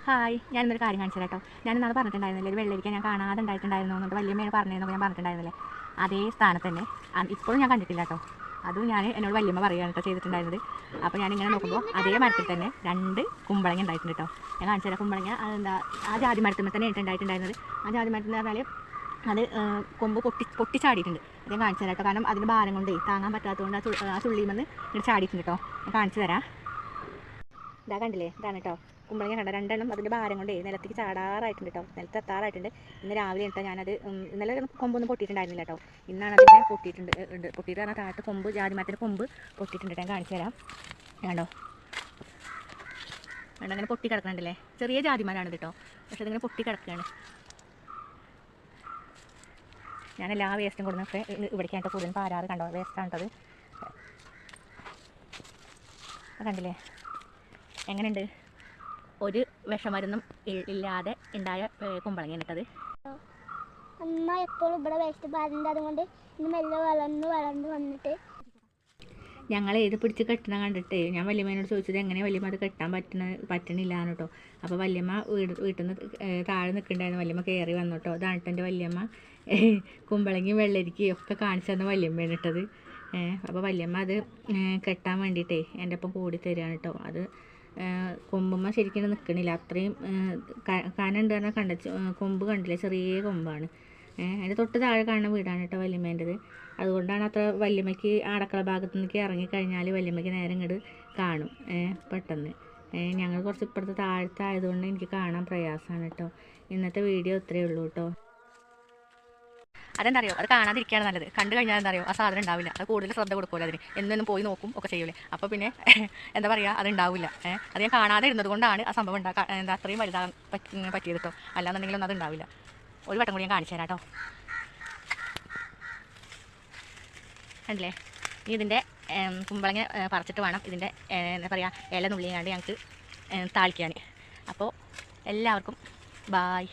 Hi, ഞാനിന്നൊരു കാര്യം കാണിച്ചു കേട്ടോ. ഞാൻ ഇന്നാൾ പറഞ്ഞിട്ടുണ്ടായിരുന്നില്ലേ, ഒരു വെള്ളരിക്ക ഞാൻ കാണാതെ ഉണ്ടായിട്ടുണ്ടായിരുന്നു എന്നിട്ട് വല്യമ്മയാണ് പറഞ്ഞതെന്നൊക്കെ ഞാൻ പറഞ്ഞിട്ടുണ്ടായിരുന്നില്ലേ. അതേ സ്ഥാനത്ത് തന്നെ ഇപ്പോഴും ഞാൻ കണ്ടിട്ടില്ല കേട്ടോ. അതും ഞാൻ എന്നോട് വല്യമ്മ പറയുകയാണ് കേട്ടോ ചെയ്തിട്ടുണ്ടായിരുന്നത്. അപ്പോൾ ഞാനിങ്ങനെ നോക്കുമ്പോൾ അതേ മരത്തിൽ തന്നെ 2 കുമ്പളങ്ങ ഉണ്ടായിട്ടുണ്ട് കേട്ടോ. ഞാൻ കാണിച്ചു തരാം. കുമ്പളങ്ങ അതെന്താ ആ ജാതി മരത്തിൽ തന്നെ ഉണ്ടായിട്ടുണ്ടായിരുന്നത്. ആ ജാതി മരത്തിൽ എന്ന് പറഞ്ഞാൽ അത് കൊമ്പ് പൊട്ടിച്ചാടിയിട്ടുണ്ട്. ഞാൻ കാണിച്ചു തരാം കേട്ടോ. കാരണം അതിന് ഭാരം കൊണ്ട് താങ്ങാൻ പറ്റാത്തതുകൊണ്ട് ആ ചുള്ളിമെന്ന് ഇങ്ങനെ ചാടിയിട്ടുണ്ട് കേട്ടോ. ഞാൻ കാണിച്ചു തരാം. ഇതാ കണ്ടില്ലേ, ഇതാണ് കേട്ടോ കുമ്പളങ്ങ. കണ്ട 2 എണ്ണം അതിൻ്റെ ഭാരം കൊണ്ട് നിലത്തേക്ക് ചാടാറായിട്ടുണ്ട് കേട്ടോ. നിലത്ത് എത്താറായിട്ടുണ്ട്. ഇന്ന് രാവിലെ ഇട്ടാൽ ഞാനത് ഇന്നലെ കൊമ്പൊന്നും പൊട്ടിയിട്ടുണ്ടായിരുന്നില്ല കേട്ടോ. ഇന്നാണ് അതിൻ്റെ പൊട്ടിയിട്ട് പറഞ്ഞാൽ താഴത്ത് കൊമ്പ് ജാതിമരത്തിൻ്റെ കൊമ്പ് പൊട്ടിയിട്ടുണ്ട്. ഞാൻ കാണിച്ചു തരാം. കണ്ടോ, അങ്ങനെ പൊട്ടി കിടക്കണുണ്ടല്ലേ. ചെറിയ ജാതിമരമാണ് കേട്ടോ, പക്ഷെ അതിങ്ങനെ പൊട്ടി കിടക്കുകയാണ്. ഞാൻ എല്ലാ വേസ്റ്റും കൊടുന്നൊക്കെ ഇവിടേക്കായിട്ട് കൂടുതൽ പാരാറ്. കണ്ടോ, വേസ്റ്റാണ് കേട്ടത്. കണ്ടില്ലേ എങ്ങനെയുണ്ട്? ഒരു വിഷമരുന്നും ഇല്ലാതെ ഉണ്ടായ കുമ്പളങ്ങ ഇട്ടത്. അമ്മ എപ്പോഴും ഇവിടെ വേസ്റ്റ് പാരുന്നത്, അതുകൊണ്ട് ഇന്ന് മെല്ലെ വളർന്ന് വന്നിട്ട് ഞങ്ങൾ ഏത് പിടിച്ച് കെട്ടണം കണ്ടിട്ട് ഞാൻ വല്യമ്മേനോട് ചോദിച്ചത് എങ്ങനെ വല്യമ്മ അത് കെട്ടാൻ പറ്റണില്ലാന്ന് കേട്ടോ. അപ്പോൾ വല്യമ്മ വീട്ടിൽ നിന്ന് താഴെ നിൽക്കണ്ടായിരുന്നു. വല്യമ്മ കയറി വന്നു കേട്ടോ. അതാണ് എൻ്റെ വല്യമ്മ കുമ്പളങ്ങയും വെള്ളരിക്കയും ഒക്കെ കാണിച്ചു തന്ന വല്യമ്മയാണ് ഇട്ടത്. അപ്പോൾ വല്യമ്മ അത് കെട്ടാൻ വേണ്ടിയിട്ടേ എൻ്റെ ഒപ്പം കൂടി തരികയാണ് കേട്ടോ. അത് കൊമ്പുമ്മ ശരിക്കും നിൽക്കണില്ല, അത്രയും കനുണ്ട് പറഞ്ഞാൽ കൊമ്പ് കണ്ടില്ല, ചെറിയ കൊമ്പാണ്. അതിൻ്റെ തൊട്ട് താഴെ കാണുന്ന വീടാണ് കേട്ടോ വല്യമ്മേൻ്റെത്. അതുകൊണ്ടാണ് അത്ര വല്യമ്മയ്ക്ക് അടുക്കള ഭാഗത്തു നിന്നൊക്കെ ഇറങ്ങിക്കഴിഞ്ഞാൽ വല്യമ്മയ്ക്ക് നേരെ ഇങ്ങോട്ട് കാണും പെട്ടെന്ന്. ഞങ്ങൾ കുറച്ച് ഇപ്പുറത്ത് താഴത്തായതുകൊണ്ട് എനിക്ക് കാണാൻ പ്രയാസമാണ് കേട്ടോ. ഇന്നത്തെ വീഡിയോ ഇത്രയേ ഉള്ളൂ കേട്ടോ. അതെന്താ അറിയോ, അത് കാണാതിരിക്കുകയാണ് നല്ലത്. കണ്ടു കഴിഞ്ഞാൽ എന്താ അറിയോ, ആ സാധനം ഉണ്ടാവില്ല. അത് കൂടുതൽ ശ്രദ്ധ കൊടുക്കുമല്ലോ അതിന്. എന്നും പോയി നോക്കും ഒക്കെ ചെയ്യൂലേ. അപ്പോൾ പിന്നെ എന്താ പറയുക, അത് ഉണ്ടാവില്ല. അത് ഞാൻ കാണാതെ ഇരുന്നത് കൊണ്ടാണ് ആ സംഭവം എന്താ അത്രയും വലുതാകാൻ പറ്റിയത് കേട്ടോ. അല്ലാന്നുണ്ടെങ്കിലൊന്നും അത് ഉണ്ടാവില്ല. ഒരു വട്ടം കൂടി ഞാൻ കാണിച്ചു തരാം കേട്ടോ. കണ്ടില്ലേ, ഇതിൻ്റെ കുമ്പളങ്ങ പറിച്ചിട്ട് വേണം ഇതിൻ്റെ എന്താ പറയുക ഇല നുള്ളിയാണ്ട് ഞങ്ങൾക്ക് താളിക്കാൻ. അപ്പോൾ എല്ലാവർക്കും ബായ്.